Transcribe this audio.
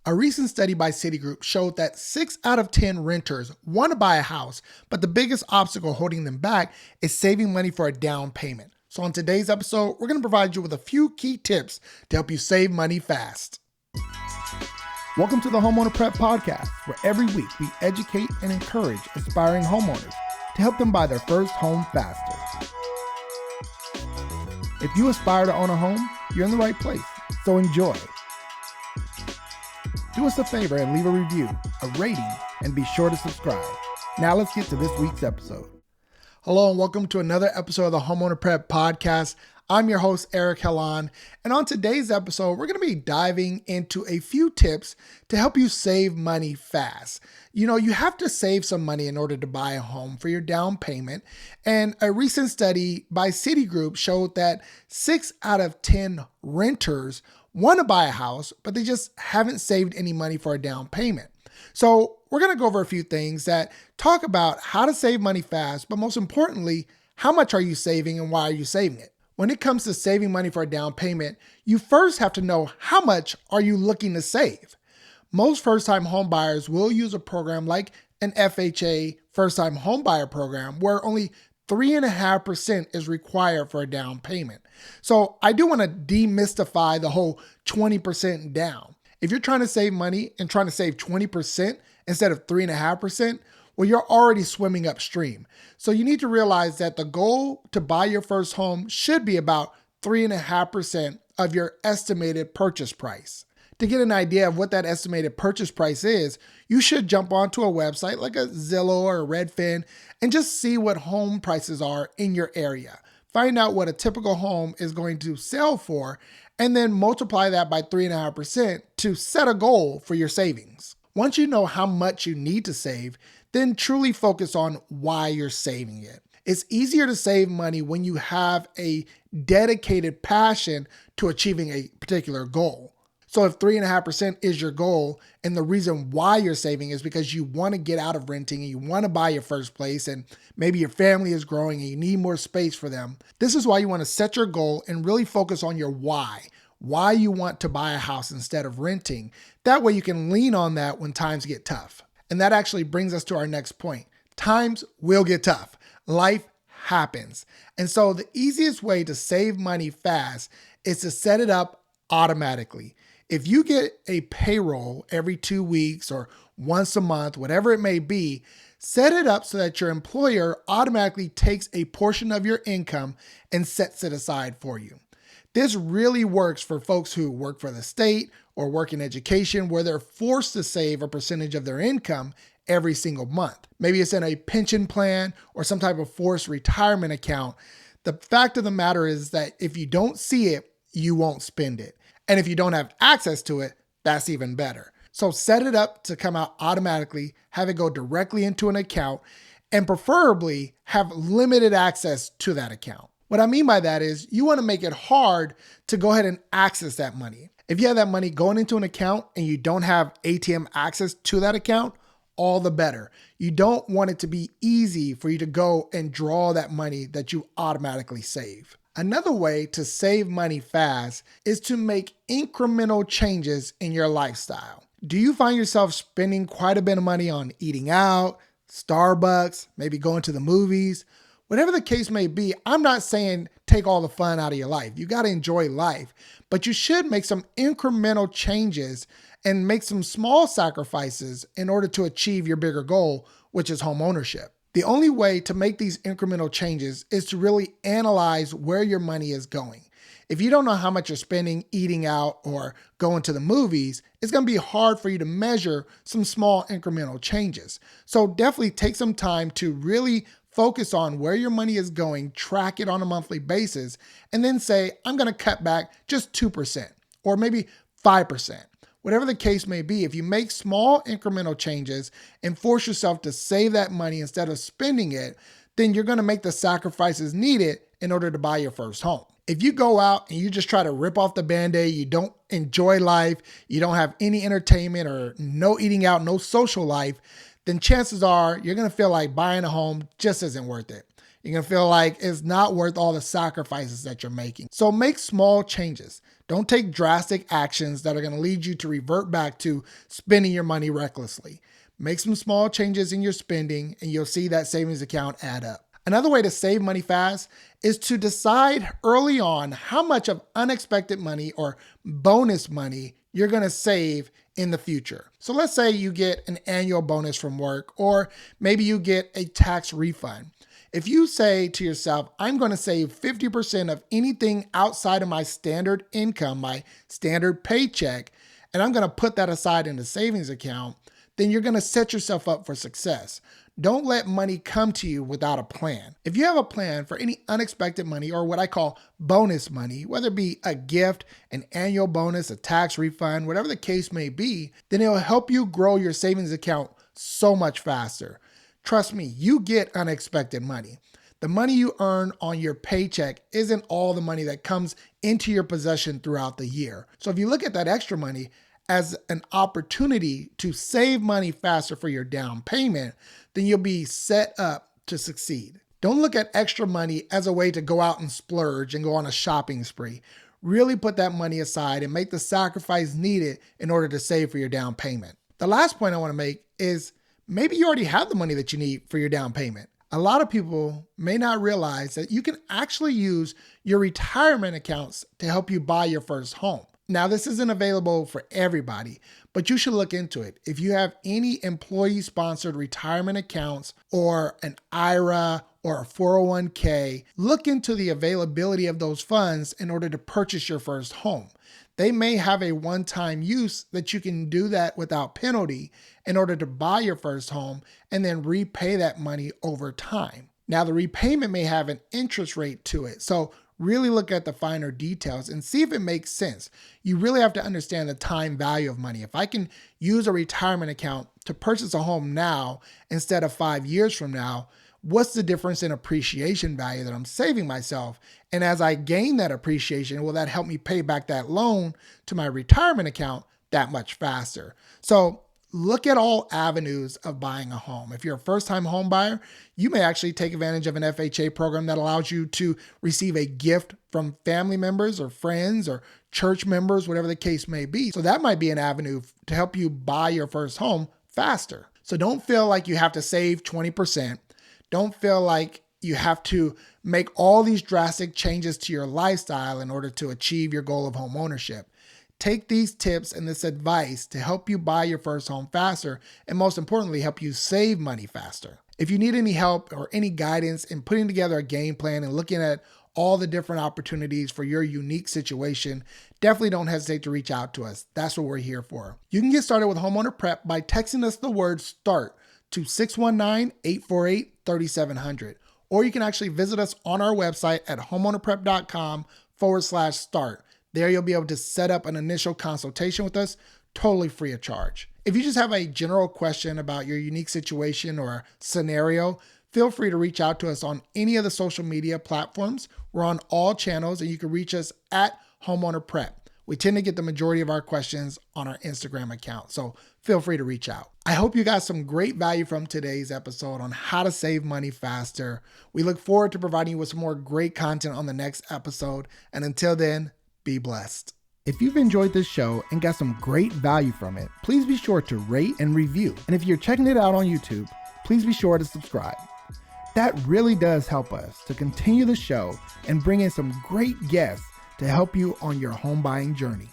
A recent study by Citigroup showed that 6 out of 10 renters want to buy a house, but the biggest obstacle holding them back is saving money for a down payment. So on today's episode, we're going to provide you with a few key tips to help you save money fast. Welcome to the Homeowner Prep podcast, where every week we educate and encourage aspiring homeowners to help them buy their first home faster. If you aspire to own a home, you're in the right place, so enjoy. Do us a favor and leave a review, a rating, and be sure to subscribe. Now let's get to this week's episode. Hello and welcome to another episode of the Homeowner Prep podcast. I'm your host, Eric Helon, and on today's episode, we're going to be diving into a few tips to help you save money fast. You have to save some money in order to buy a home for your down payment, and a recent study by Citigroup showed that 6 out of 10 renters want to buy a house, but they just haven't saved any money for a down payment. So we're going to go over a few things that talk about how to save money fast, but most importantly, how much are you saving and why are you saving it? When it comes to saving money for a down payment, you first have to know how much are you looking to save. Most first-time home buyers will use a program like an FHA first-time home buyer program where only 3.5% is required for a down payment. So I do want to demystify the whole 20% down. If you're trying to save money and trying to save 20% instead of 3.5%, well, you're already swimming upstream. So you need to realize that the goal to buy your first home should be about 3.5% of your estimated purchase price. To get an idea of what that estimated purchase price is, you should jump onto a website like a Zillow or a Redfin and just see what home prices are in your area. Find out what a typical home is going to sell for, and then multiply that by 3.5% to set a goal for your savings. Once you know how much you need to save, then truly focus on why you're saving it. It's easier to save money when you have a dedicated passion to achieving a particular goal. So if 3.5% is your goal and the reason why you're saving is because you want to get out of renting and you want to buy your first place and maybe your family is growing and you need more space for them, this is why you want to set your goal and really focus on your why you want to buy a house instead of renting. That way you can lean on that when times get tough. And that actually brings us to our next point. Times will get tough. Life happens. And so the easiest way to save money fast is to set it up automatically. If you get a payroll every 2 weeks or once a month, whatever it may be, set it up so that your employer automatically takes a portion of your income and sets it aside for you. This really works for folks who work for the state or work in education where they're forced to save a percentage of their income every single month. Maybe it's in a pension plan or some type of forced retirement account. The fact of the matter is that if you don't see it, you won't spend it. And if you don't have access to it, that's even better. So set it up to come out automatically, have it go directly into an account, and preferably have limited access to that account. What I mean by that is you want to make it hard to go ahead and access that money. If you have that money going into an account and you don't have ATM access to that account, all the better. You don't want it to be easy for you to go and draw that money that you automatically save. Another way to save money fast is to make incremental changes in your lifestyle. Do you find yourself spending quite a bit of money on eating out, Starbucks, maybe going to the movies? Whatever the case may be, I'm not saying take all the fun out of your life. You got to enjoy life, but you should make some incremental changes and make some small sacrifices in order to achieve your bigger goal, which is home ownership. The only way to make these incremental changes is to really analyze where your money is going. If you don't know how much you're spending eating out or going to the movies, it's going to be hard for you to measure some small incremental changes. So definitely take some time to really focus on where your money is going, track it on a monthly basis, and then say, I'm going to cut back just 2% or maybe 5%. Whatever the case may be, if you make small incremental changes and force yourself to save that money instead of spending it, then you're going to make the sacrifices needed in order to buy your first home. If you go out and you just try to rip off the Band-Aid, you don't enjoy life, you don't have any entertainment or no eating out, no social life, then chances are you're going to feel like buying a home just isn't worth it. You're going to feel like it's not worth all the sacrifices that you're making. So make small changes. Don't take drastic actions that are going to lead you to revert back to spending your money recklessly. Make some small changes in your spending and you'll see that savings account add up. Another way to save money fast is to decide early on how much of unexpected money or bonus money you're going to save in the future. So let's say you get an annual bonus from work, or maybe you get a tax refund. If you say to yourself, I'm going to save 50% of anything outside of my standard income, my standard paycheck, and I'm going to put that aside in the savings account, then you're going to set yourself up for success. Don't let money come to you without a plan. If you have a plan for any unexpected money, or what I call bonus money, whether it be a gift, an annual bonus, a tax refund, whatever the case may be, then it'll help you grow your savings account so much faster. Trust me, you get unexpected money. The money you earn on your paycheck isn't all the money that comes into your possession throughout the year. So if you look at that extra money as an opportunity to save money faster for your down payment, then you'll be set up to succeed. Don't look at extra money as a way to go out and splurge and go on a shopping spree. Really put that money aside and make the sacrifice needed in order to save for your down payment. The last point I want to make is maybe you already have the money that you need for your down payment. A lot of people may not realize that you can actually use your retirement accounts to help you buy your first home. Now, this isn't available for everybody, but you should look into it. If you have any employee-sponsored retirement accounts or an IRA or a 401k, look into the availability of those funds in order to purchase your first home. They may have a one-time use that you can do that without penalty in order to buy your first home and then repay that money over time. Now, the repayment may have an interest rate to it, so really look at the finer details and see if it makes sense. You really have to understand the time value of money. If I can use a retirement account to purchase a home now instead of 5 years from now, what's the difference in appreciation value that I'm saving myself? And as I gain that appreciation, will that help me pay back that loan to my retirement account that much faster? So look at all avenues of buying a home. If you're a first-time home buyer, you may actually take advantage of an FHA program that allows you to receive a gift from family members or friends or church members, whatever the case may be. So that might be an avenue to help you buy your first home faster. So don't feel like you have to save 20%. Don't feel like you have to make all these drastic changes to your lifestyle in order to achieve your goal of home ownership. Take these tips and this advice to help you buy your first home faster, and most importantly, help you save money faster. If you need any help or any guidance in putting together a game plan and looking at all the different opportunities for your unique situation, definitely don't hesitate to reach out to us. That's what we're here for. You can get started with Homeowner Prep by texting us the word START to 619-848-3700. Or you can actually visit us on our website at homeownerprep.com/start. There you'll be able to set up an initial consultation with us, totally free of charge. If you just have a general question about your unique situation or scenario, feel free to reach out to us on any of the social media platforms. We're on all channels and you can reach us at Homeowner Prep. We tend to get the majority of our questions on our Instagram account, so feel free to reach out. I hope you got some great value from today's episode on how to save money faster. We look forward to providing you with some more great content on the next episode. And until then, be blessed. If you've enjoyed this show and got some great value from it, please be sure to rate and review. And if you're checking it out on YouTube, please be sure to subscribe. That really does help us to continue the show and bring in some great guests to help you on your home buying journey.